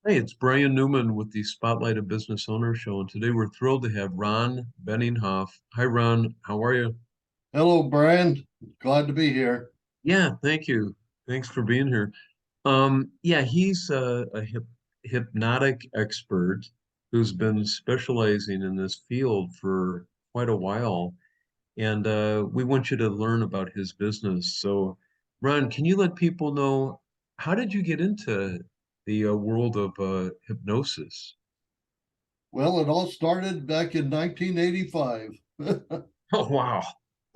Hey, it's Brian Newman with the Spotlight of Business Owner Show, and today we're thrilled to have Ron Benninghoff. Hi, Ron. How are you? Hello, Brian. Glad to be here. Yeah, thank you. Thanks for being here. Yeah, he's a hypnotic expert who's been specializing in this field for quite a while, and we want you to learn about his business. So, Ron, can you let people know how did you get into the world of hypnosis? Well, it all started back in 1985. Oh, wow.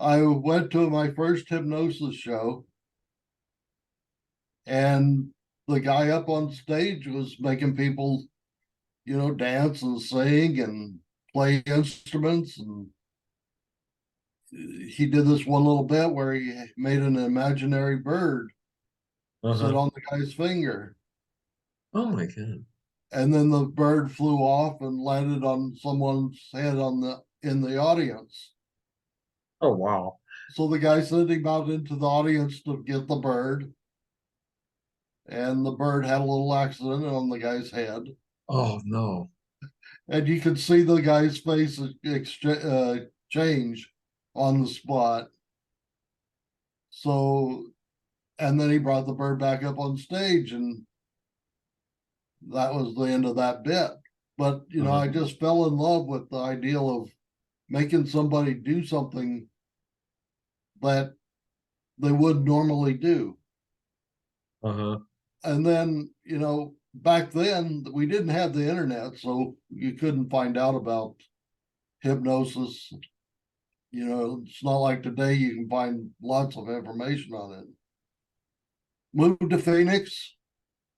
I went to my first hypnosis show, and the guy up on stage was making people, dance and sing and play instruments. And he did this one little bit where he made an imaginary bird sit Uh-huh. on the guy's finger. Oh my God. And then the bird flew off and landed on someone's head in the audience. Oh wow. So the guy sent him out into the audience to get the bird, and the bird had a little accident on the guy's head, Oh no. and you could see the guy's face change on the spot. So, and then he brought the bird back up on stage, and that was the end of that bit. But Uh-huh. I just fell in love with the ideal of making somebody do something that they would normally do. Uh-huh. And then, back then we didn't have the internet, so you couldn't find out about hypnosis. It's not like today you can find lots of information on it. Moved to Phoenix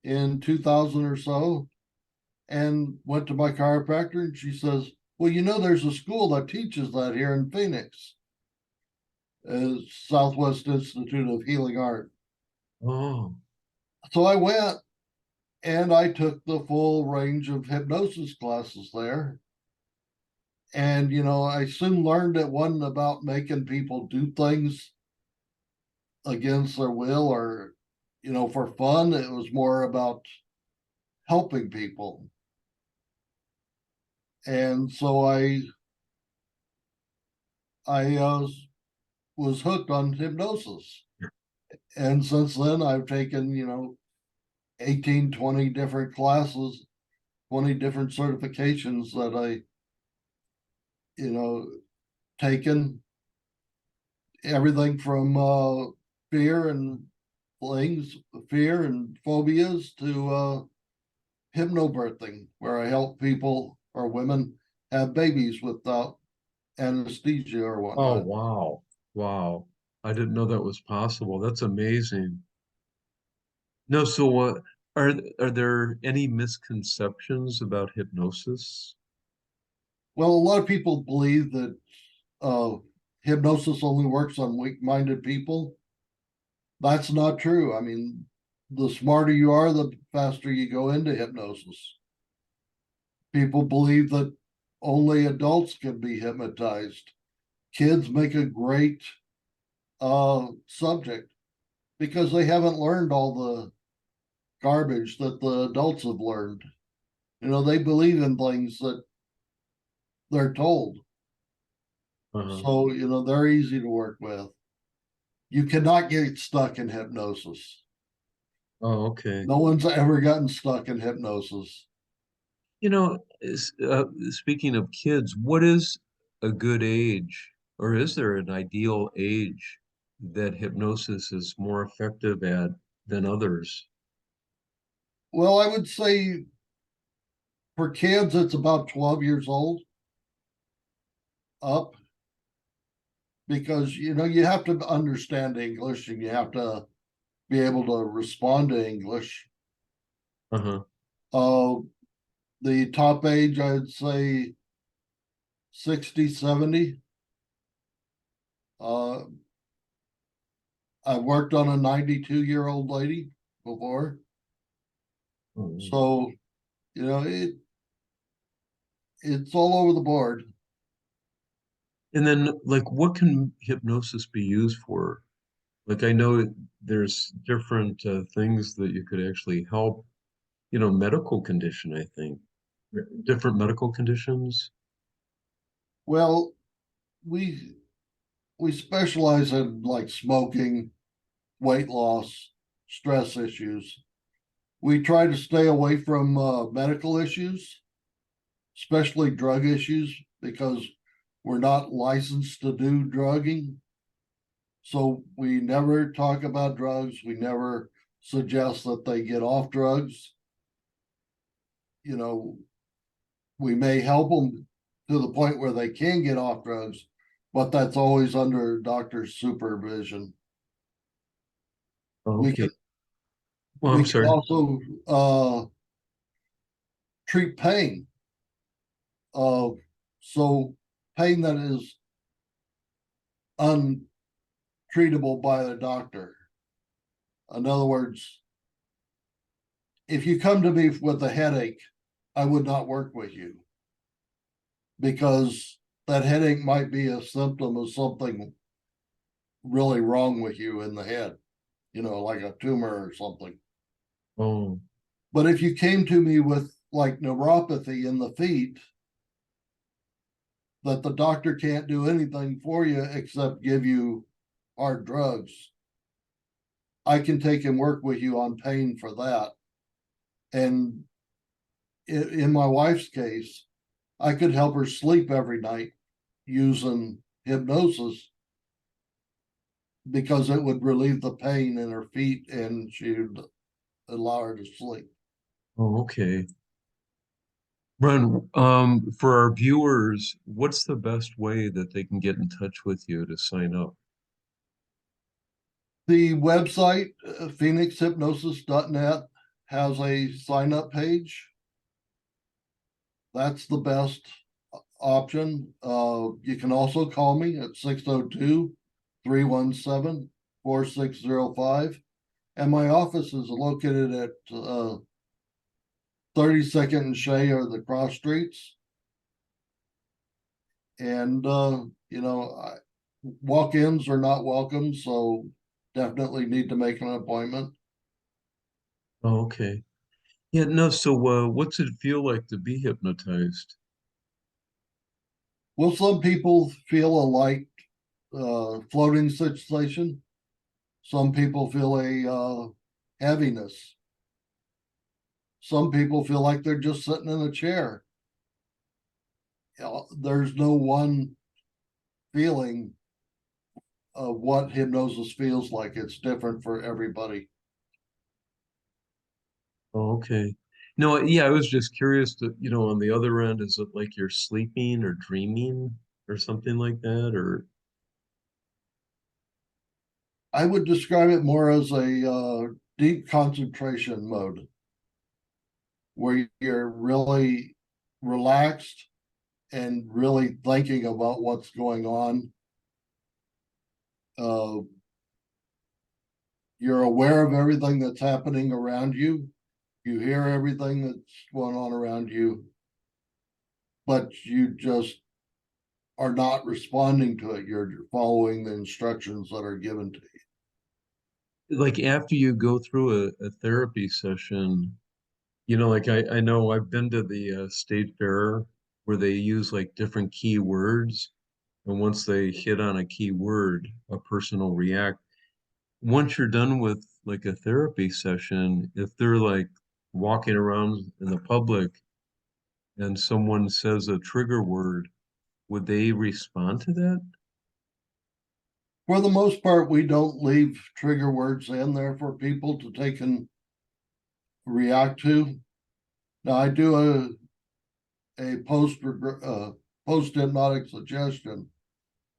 in 2000 or so and went to my chiropractor, and she says, well, there's a school that teaches that here in Phoenix, Southwest Institute of Healing Art. Oh. So I went and I took the full range of hypnosis classes there. And, I soon learned it wasn't about making people do things against their will or, for fun. It was more about helping people. And so I was hooked on hypnosis. And since then, I've taken, 18, 20 different classes, 20 different certifications that you know, taken everything from fear and things, fear and phobias to hypnobirthing, where I help people or women have babies without anesthesia or Oh whatnot. wow. Wow. I didn't know that was possible. That's amazing. No, so what are there any misconceptions about hypnosis? Well, a lot of people believe that uh, hypnosis only works on weak-minded people. That's not true. I mean, the smarter you are, the faster you go into hypnosis. People believe that only adults can be hypnotized. Kids make a great subject because they haven't learned all the garbage that the adults have learned. They believe in things that they're told. Uh-huh. So, they're easy to work with. You cannot get stuck in hypnosis. Oh, okay. No one's ever gotten stuck in hypnosis. Speaking of kids, what is a good age, or is there an ideal age that hypnosis is more effective at than others? Well, I would say for kids, it's about 12 years old up because, you have to understand English and you have to be able to respond to English. Uh-huh. Uh, the top age, I'd say 60, 70. Uh, I worked on a 92-year-old lady before. Oh. So, it's all over the board. And then, like, what can hypnosis be used for? Like, I know there's different things that you could actually help. medical condition, I think. Different medical conditions. Well, we we specialize in like smoking, weight loss, stress issues. We try to stay away from medical issues, especially drug issues, because we're not licensed to do drugging. So we never talk about drugs. We never suggest that they get off drugs. You know, we may help them to the point where they can get off drugs, but that's always under doctor's supervision. We Okay. can Well, we I'm can sorry. also treat pain. Uh, so pain that is untreatable by the doctor. In other words, if you come to me with a headache, I would not work with you because that headache might be a symptom of something really wrong with you in the head, like a tumor or something. Oh, But if you came to me with like neuropathy in the feet, that the doctor can't do anything for you except give you hard drugs, I can take and work with you on pain for that. And in my wife's case, I could help her sleep every night using hypnosis because it would relieve the pain in her feet and she'd allow her to sleep. oh, okay. Ron, for our viewers, what's the best way that they can get in touch with you to sign up? The website, phoenixhypnosis.net, has a sign up page. That's the best option. You can also call me at 602-317-4605. And my office is located at 32nd and Shea are the cross streets. And, walk-ins are not welcome, so definitely need to make an appointment. Oh, okay. Yeah, no, so what's it feel like to be hypnotized? Well, some people feel a light floating sensation. Some people feel a heaviness. Some people feel like they're just sitting in a chair. There's no one feeling of what hypnosis feels like. It's different for everybody. Oh, okay. No, yeah, I was just curious to, on the other end, is it like you're sleeping or dreaming or something like that? Or, I would describe it more as a deep concentration mode where you're really relaxed and really thinking about what's going on. Uh, you're aware of everything that's happening around you. You hear everything that's going on around you, but you just are not responding to it. You're following the instructions that are given to you. like after you go through a therapy session, like I know I've been to the state fair where they use like different key words, and once they hit on a key word, a person will react. Once you're done with like a therapy session, if they're like walking around in the public and someone says a trigger word, would they respond to that? For the most part, we don't leave trigger words in there for people to take and react to. Now, I do a post hypnotic suggestion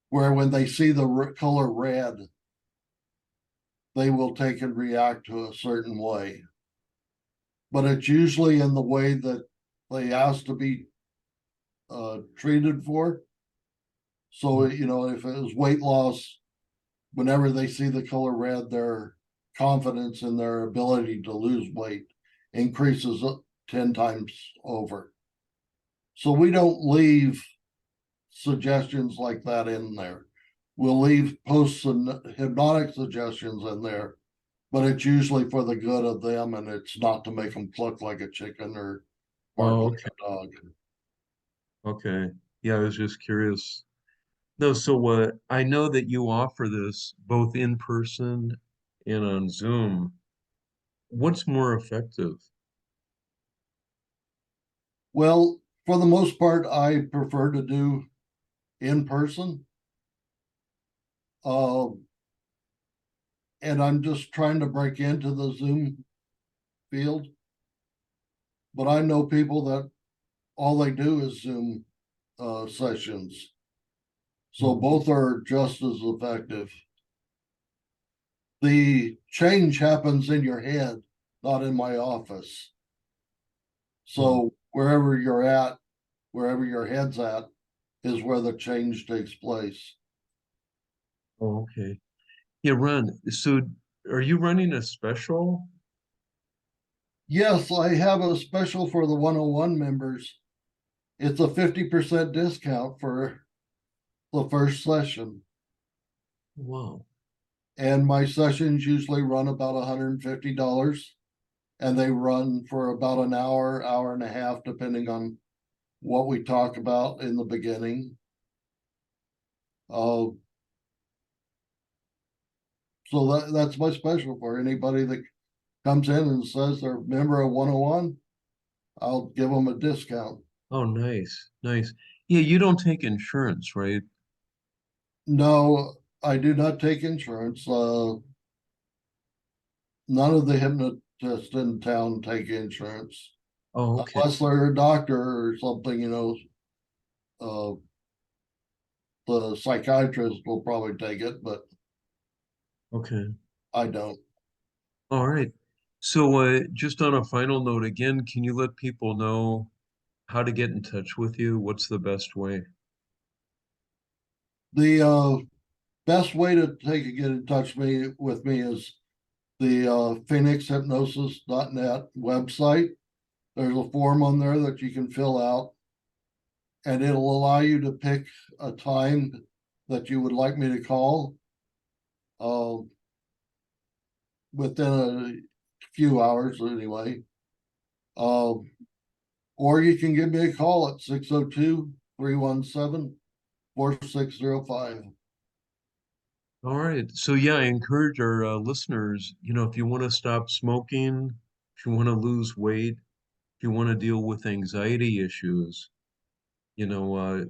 where when they see the color red, they will take and react to a certain way. But it's usually in the way that they ask to be treated for. So, if it was weight loss, whenever they see the color red, their confidence in their ability to lose weight increases 10 times over. So we don't leave suggestions like that in there. We'll leave post hypnotic suggestions in there but it's usually for the good of them, and it's not to make them cluck like a chicken or bark Oh, like okay. a dog. Okay. Yeah, I was just curious. No, so I know that you offer this both in person and on Zoom. What's more effective? Well, for the most part, I prefer to do in person. Uh, and I'm just trying to break into the Zoom field. But I know people that all they do is Zoom sessions. So Oh, both are just as effective. The change happens in your head, not in my office. oh, So wherever you're at, wherever your head's at, is where the change takes place. oh, okay. Yeah, Ron, so are you running a special? Yes, I have a special for the 101 members. It's a 50% discount for the first session. Wow. And my sessions usually run about $150, and they run for about an hour, hour and a half, depending on what we talk about in the beginning. Uh, so that's my special for anybody that comes in and says they're a member of 101. I'll give them a discount. Oh, nice, nice. Yeah, you don't take insurance, right? No, I do not take insurance. None of the hypnotists in town take insurance Oh, okay, unless they're a doctor or something, uh, the psychiatrist will probably take it, but okay. I don't. All right. So, just on a final note, again, can you let people know how to get in touch with you? What's the best way? The best way to get in touch with me is the phoenixhypnosis.net website. There's a form on there that you can fill out, and it'll allow you to pick a time that you would like me to call uh, within a few hours anyway. Uh, or you can give me a call at 602-317-4605. All right. So, yeah, I encourage our listeners, if you want to stop smoking, if you want to lose weight, if you want to deal with anxiety issues, you know, uh,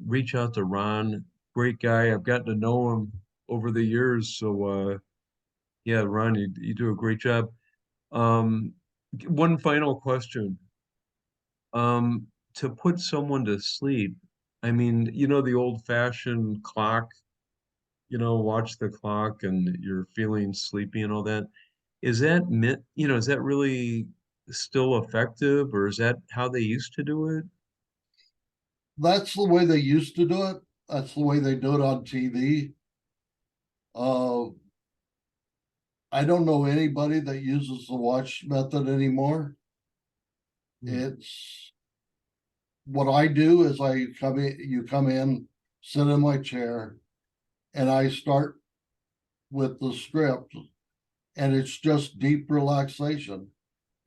reach out to Ron. Great guy. I've gotten to know him over the years. So, yeah, Ron, you do a great job. Um, One final question. Um, to put someone to sleep, I mean, the old-fashioned clock, watch the clock and you're feeling sleepy and all that. Is that really still effective, or is that how they used to do it? That's the way they used to do it. That's the way they do it on TV. Uh, I don't know anybody that uses the watch method anymore. Hmm. It's what I do is you come in, sit in my chair, and I start with the script, and it's just deep relaxation.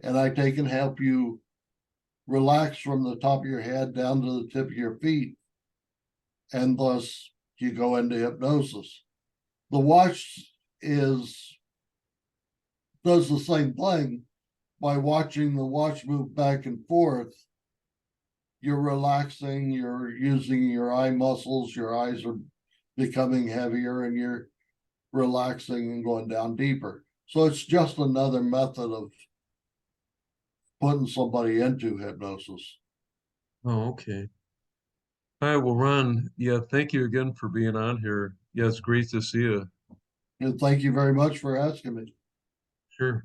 And I take and help you relax from the top of your head down to the tip of your feet, and thus you go into hypnosis. The watch is does the same thing by watching the watch move back and forth. You're relaxing, you're using your eye muscles, your eyes are becoming heavier, and you're relaxing and going down deeper. So it's just another method of putting somebody into hypnosis. Oh, okay. All right, well, Ron, yeah, thank you again for being on here. Yeah, it's great to see you. And thank you very much for asking me. Sure.